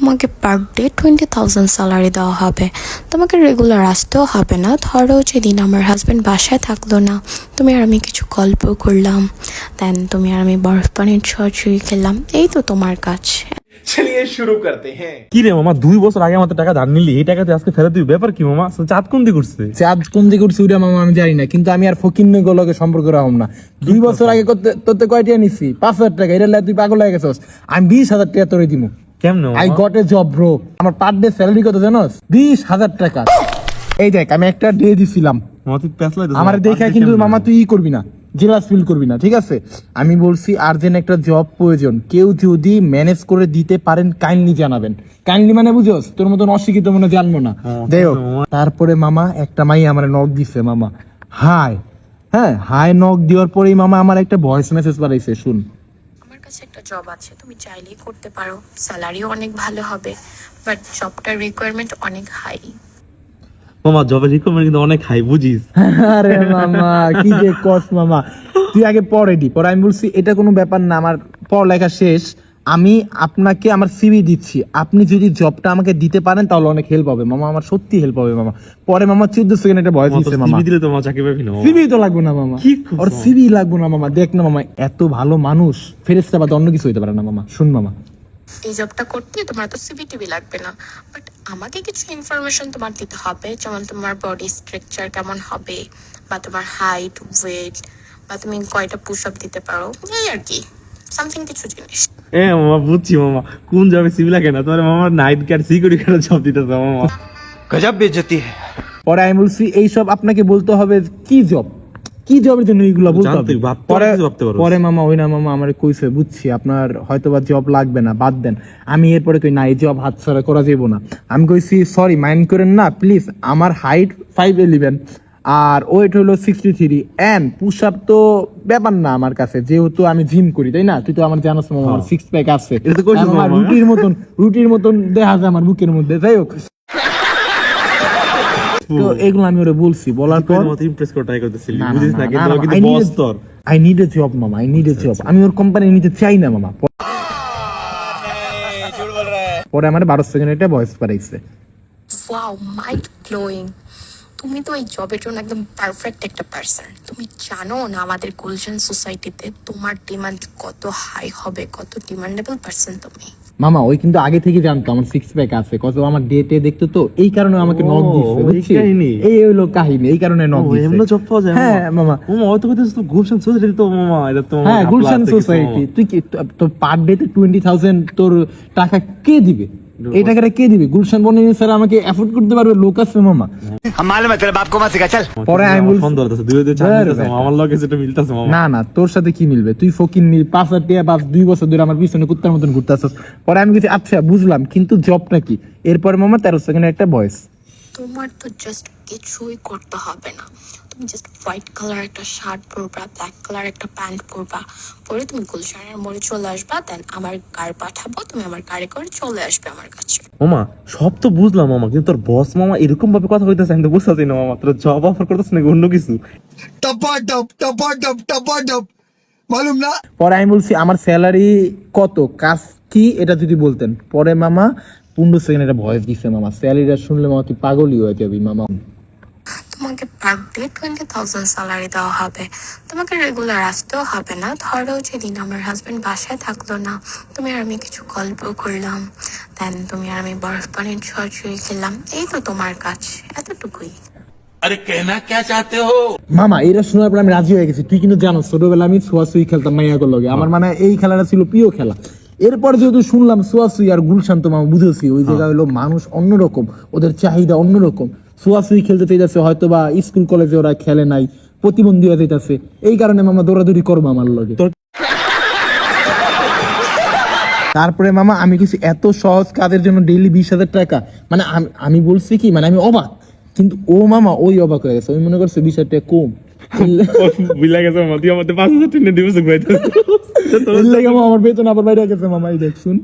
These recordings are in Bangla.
তোমাকে পার ডে 20,000 স্যালারি দেওয়া হবে। তোমাকে রেগুলার আসতেও হবে না। ধরো যেদিন আমার হাজব্যান্ড বাসায় থাকলো না, তুমি আর আমি কিছু গল্প করলাম, দেন তুমি আর আমি বরফ পানির ছড়াছড়ি খেলাম, এই তো তোমার কাজ। चलिए शुरू करते हैं। কি রে মামা 2 বছর আগে আমাদের টাকা ধার নিলি, এই টাকা তুই আজকে ফেরত দিবি? ব্যাপার কি মামা? চাঁদ কোন দিকে করছে? চাঁদ কোন দিকে উঠছে ওইটা মামা আমি জানি না, কিন্তু আমি আর ফকির গুলোকে সম্পর্ক রাখলাম না। 2 বছর আগে তোতে কয়টা নিছি? 5,000 টাকা। এটা তুই পাগল হয়ে গেছস। আমি 20,000 টাকা তোরে দিমু। কেমনে I got a job bro. আমার পার ডে স্যালারি কত জানোস? 20,000 টাকা। এই দেখ আমি একটা ডে দিছিলাম। মামা তুই পেছলাই দিছিস। আমার দেখা কিন্তু মামা তুই করবি না, জেলাস ফিল করবি না, ঠিক আছে? আমি বলছি আর্জেন্ট একটা জব প্রয়োজন, কেউ যদি ম্যানেজ করে দিতে পারেন কাইন্ডলি জানাবেন। কাইন্ডলি মানে বুঝোস, তোর মতন অশিক্ষিত মনে জানবো না। দেও তারপরে মামা একটা মাই আমার নক দিছে মামা, হাই। হ্যাঁ হাই নক দেওয়ার পরেই মামা আমার একটা ভয়েস মেসেজ পাঠাইছে, শুন। আমার কাছে একটা জব আছে, তুমি চাইলেই করতে পারো, স্যালারিও অনেক ভালো হবে, বাট জবটার রিকোয়ারমেন্ট অনেক হাই। মামা জবের রিকমেন্ড কিন্তু অনেক হাই, বুঝিস? আরে মামা কি যে কস মামা, তুই আগে পরে দি। পরে আমি বলছি এটা কোনো ব্যাপার না, আমার পড়ালেখা শেষ, আমি আপনাকে আমার সিভি দিচ্ছি, আপনি যদি জবটা আমাকে দিতে পারেন তাহলে অনেক হেল্প হবে মামা, আমার সত্যি হেল্প হবে মামা। পরে মামা 14 সেকেন্ড একটা ভয়েস দিচ্ছে মামা। সিভি দিলে তো মামা চাকরি পাবি না মামা। সিভি তো লাগবে না মামা, কি করছো? ওর সিভি লাগবে না মামা। দেখ না মামা, এত ভালো মানুষ, ফেরেশতা বাদ অন্য কিছু হইতে পারে না মামা। শুন মামা, এই জবটা করতে তোমার তো সিভিটিভি লাগবে না, বাট আমাকে কিছু ইনফরমেশন তোমার দিতে হবে, যেমন তোমার বডি স্ট্রাকচার কেমন হবে, বা তোমার হাইট ওয়েট, বা তুমি কয়টা পুশ আপ দিতে পারো, এই আর কি সামথিং কিছু জিনিস। মামা বুঝছি মামা, কোন জবে সিভি লাগে না তোমার? মামা night guard security guard job দিতেছে মামা। गजब बेइज्जती है। পরে আমি বলছি এইসব আপনাকে বলতে হবে কি জব, কি জবের জন্য এইগুলো বলতে হবে। জানতেই ভাবতে পরে পারছিস, ভাবতে পারছিস। পরে মামা ওই না মামা আমার কইছে, বুঝছি আপনার হয়তোবা জব লাগবে না, বাদ দেন। আমি এরপরে কই না, এই জব হাতছাড়া করা যাবে না। আমি কইছি সরি মাইন্ড করেন না প্লিজ, আমার হাইট 5'11" আর ওয়েট হলো 63, এন্ড পুশ আপ তো ব্যাপার না আমার কাছে, যেহেতু আমি জিম করি, তাই না? তুই তো আমার জানোস মামা, আমার 6 প্যাক আছে। এটা তো কইছিস মামা। রুটির মতন দেখা যায় আমার বুকের মধ্যে। যাই হোক, তো এগুলো আমি ওরে বলছি, বলার পর মত ইমপ্রেস করে ট্রাই করতেছিলি, না, না, বুঝিস না? না, কিন্তু না, ও কিন্তু I need বস a- তোর। I need a job, মামা, I need a job। আমি ওর কোম্পানি নিতে চাই না মামা। পরে আমার 12 সেকেন্ড একটা ভয়েস পাঠাইছে। Wow, mind blowing. তুমি তো এই জবের জন্য একদম পারফেক্ট একটা পার্সন। তুমি জানো না আমাদের গুলশান সোসাইটিতে তোমার ডিমান্ড কত হাই হবে, কত ডিমান্ডেবল পার্সন তুমি। মামা ওই কিন্তু আগে থেকে জানতো আমার 6 প্যাক আছে, কত আমার ডেটে দেখতো, তো এই কারণে আমাকে নক দিচ্ছে, এই বুঝছিস? কাহিনী? এই হলো কাহিনী, এই কারণে নক ও, দিচ্ছে। এমন জব পাওয়া যায়? হ্যাঁ মামা, মামা হয়তো কইতেছিস তো গুলশান সোসাইটি তো মামা, এটা তো হ্যাঁ গুলশান সোসাইটি। তুই কি তোর পার ডেতে 20,000 তোর টাকা কে দিবে? এই টাকাটা কে দিবে? গুলশান বনে স্যার আমাকে এফোর্ড করতে পারবে লোক আছে মামা। हम मालूम है तेरे बाप को मत सिखा चल। পরে আমি বলছি ফোন ধরতেছে, দুই দুই চার ধর মিলতেছে বেটা। মামা, আমার লগে যেটা মিলতেছে মামা। না না, তোর সাথে কি মিলবে? তুই ফকির নি 5,000 টাকা বাস 2 বছর ধরে আমার পিছনে কুত্তার মতন ঘুরতে আসছিস। পরে আমি কিছু আচ্ছা বুঝলাম, কিন্তু জবটা কি? এরপর মামা 13 সেকেন্ডের একটা ভয়েস। তোমার তো জাস্ট কিছুই করতে হবে না, তুমি জাস্ট হোয়াইট কালার একটা শার্ট পরবা, ব্ল্যাক কালার একটা প্যান্ট পরবা, পরে তুমি গুলশানের মোড়ে চলে আসবা, দেন আমার গাড়ি পাঠাবো, তুমি আমার গাড়ি করে চলে আসবে আমার কাছে। মামা সব তো বুঝলাম মামা, কিন্তু তোর বস মামা এরকম ভাবে কথা কইতেছে, আমি তো বুঝতেছি না মামা। তোর জব অফার করতেছ নাকি অন্য কিছু? टपा मालूम ना। পরে আমি বলছি আমার স্যালারি কত, কাজ কি, এটা যদি বলতেন। পরে মামা 15 সেকেন্ড একটা ভয়েস দিছে মামা। স্যালারিটা শুনলে মামা তুই পাগলই হয়ে যাবি মামা। তোমাকে পার ডে 20,000 স্যালারি দেওয়া হবে। তোমাকে রেগুলার আসতেও হবে না। ধরো যেদিন আমার হাজব্যান্ড বাসায় থাকলো না, তুমি আর আমি কিছু গল্প করলাম, দেন তুমি আর আমি বরফ পানির ছড়াছড়ি খেলাম, এই তো তোমার কাজ, এতটুকুই। अरे कहना क्या चाहते हो? মামা এটা শোনার পর আমি রাজি হয়ে গেছি। তুই কিন্তু জানো ছোটবেলা আমি ছোঁয়াছুঁই খেলতাম মাইয়াগুলোর লগে, আমার মানে এই খেলাটা ছিল প্রিয় খেলা। এরপর যেহেতু শুনলাম ছোঁয়াছুঁই আর গুলশান, তো মামা বুঝেছি ওই জায়গা হলো মানুষ অন্যরকম, ওদের চাহিদা অন্যরকম। ছোঁয়াছুঁই খেলতে চাইতেছে, হয়তো বা স্কুল কলেজে ওরা খেলে নাই, প্রতিবন্ধী হয়ে যাইতেছে, এই কারণে মামা দৌড়াদৌড়ি করবো আমার লগে। তারপরে মামা আমি কিছু এত সহজ কাজের জন্য ডেইলি 20,000 টাকা, মানে আমি বলছি কি, মানে আমি অবাক, কিন্তু ও মামা ওই অবাক হয়ে গেছে, ওই মনে করছে 20,000 টাকা কম। বুঝলা গেছে মামা, তুই আমাদের 5,000 টাকা দিবস কইতে। এর লাগে মামা আমার বেতন আবার বাইরে গেছে মামা। এই দেখ শুন,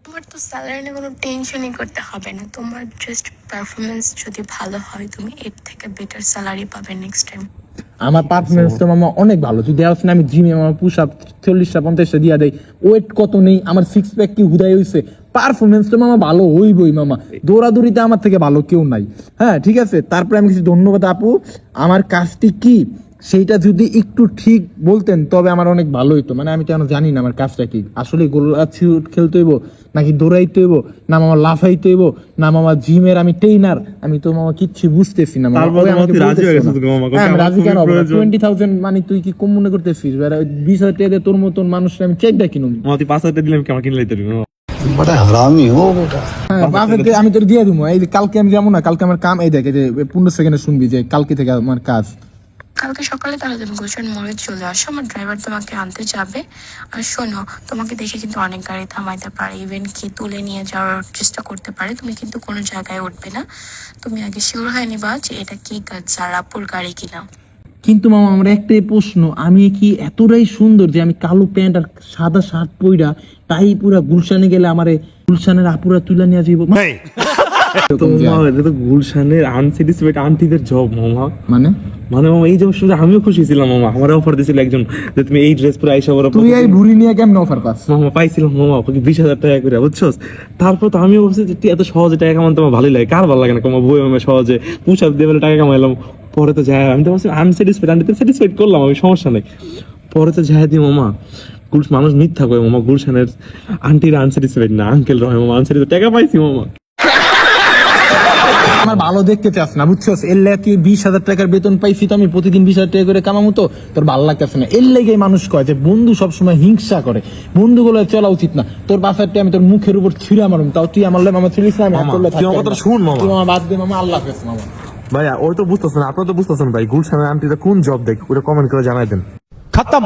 তোমার তো স্যালারি নিয়ে কোনো টেনশনই করতে হবে না। তোমার জাস্ট পারফরমেন্স যদি ভালো হয়, তুমি এর থেকে বেটার স্যালারি পাবে নেক্সট টাইম। আমার পারফরমেন্স তো মামা অনেক ভালো। তুই দেখাস না আমি জিমে আমার পুশ আপ 40টা 50টা দিয়া দেয়, ওয়েট কত নেই, আমার 6 প্যাক কি হুদাই হইছে, পারফরমেন্স তো মামা ভালো হইবই মামা, দৌড়াদৌড়িতে আমার থেকে ভালো কেউ নাই। হ্যাঁ ঠিক আছে, তারপরে আমি কিছু ধন্যবাদ আপু, আমার কাজটি কি সেইটা যদি একটু ঠিক বলতেন তবে আমার অনেক ভালো হইতো। মানে আমি তো এখন জানি না আমার কাজটা কি, আসলে গোলা খেলতে হইব নাকি দৌড়াইতে হইব, না মামা লাফাইতে হইব, না মামা জিমের আমি ট্রেনার, আমি তো মামা কিচ্ছু বুঝতেছি না মামা। তারপর ওই মামা আমাকে তুই রাজি হয়ে বলতেছো গেছিস না। গো মামা, হ্যাঁ, আমি আমার রাজি কেন খুবই হবো না? প্রয়োজন। 20,000 মানে তুই কি কম মনে করতেছিস? 20,000 টাকা দিয়ে তোর মতন মানুষের আমি চেকটা কিনুম। মামা তুই 5,000 টাকা দিলে আমি কিনে লাইতে পারবি মামা। बड़ा हरामी हो बेटा। হ্যাঁ, বাপের আমি তোর দিয়ে দিবো। এই যে কালকে আমি যাবো না, কালকে আমার কাম, এই দেখ এই যে 15 সেকেন্ডে শুনবি যে কালকে থেকে আমার কাজ। কালকে সকালে তাহলে তুমি গুলশান মোড়ে চলে আসো, আমার ড্রাইভার তোমাকে আনতে যাবে। আর শোনো, তোমাকে দেখে কিন্তু অনেক গাড়ি থামাইতে পারে, ইভেন কি তুলে নিয়ে যাওয়ার চেষ্টা করতে পারে। তুমি কিন্তু কোনো জায়গায় উঠবে না, তুমি আগে শিওর হয়ে নিবা যে এটা কি জারাপুর গাড়ি কিনা। কিন্তু মামা আমার একটাই প্রশ্ন, আমি কি এতটাই সুন্দর যে আমি কালো প্যান্ট আর সাদা শার্ট পইরা তাই পুরা গুলশানে গেলে আমারে গুলশানের আপুরা তুলে নিয়ে যাইব? তো মামা এটা তো গুলশানের আনস্যাটিসফাইড আন্টিদের জব মামা। মানে মানে মামা এই জব শুনে আমিও খুশি ছিলাম মামা। আমার অফার দিয়েছিল একজন যে তুমি এই ড্রেস পরে আইসা বড় তুই এই ভুড়ি নিয়ে কেমন অফার পাস? মামা পাইছিলাম মামা, ওকে 20,000 টাকা করে, বুঝছস? তারপর তো আমিও ভাবছি যে তুই এত সহজে টাকা কামানো তোমার ভালোই লাগে, কার ভালো লাগে না? কমা বই আমি সহজে পুশ আপ দিয়ে বলে টাকা কামাইলাম। পরে তো যাই আমি তো ভাবছি আনস্যাটিসফাইড, আন্টিতে স্যাটিসফাইড করলাম আমি, সমস্যা নেই। পরে তো যাই দিই মামা, মানুষ মিথ্যা কয় মামা, গুলশানের আন্টিরা আনস্যাটিসফাইড না, আঙ্কেল রয় মামা আনস্যাটিসফাইড। টাকা পাইছি মামা। আমার ভালো দেখতে চাস না, বুঝছস? এর লেগে তুই 20,000 টাকার বেতন পাইছি তো আমি প্রতিদিন 20,000 টাকা করে কামামু, তো তোর ভালো লাগতেছে না। এর লেগে মানুষ কয় যে বন্ধু সবসময় হিংসা করে, বন্ধুগুলো চলা উচিত না। তোর বাসারটা আমি তোর মুখের উপর ছিঁড়া মারুম, তাও তুই আমার মামা ছিলিস না। আমি মামা, হাত তুললে তুই আমার থাকতে কথাটা পারি না। শুন মামা। তুই মামা বাদ দে মামা, আল্লাহ হাফেজ মামা। ভাইয়া ওই তো বুঝতেছেন, আপনারা তো বুঝতেছেন ভাই, গুলশানের আন্টিরা কোন জব দেখ ওটা কমেন্ট করে জানাই দেন। खत्म।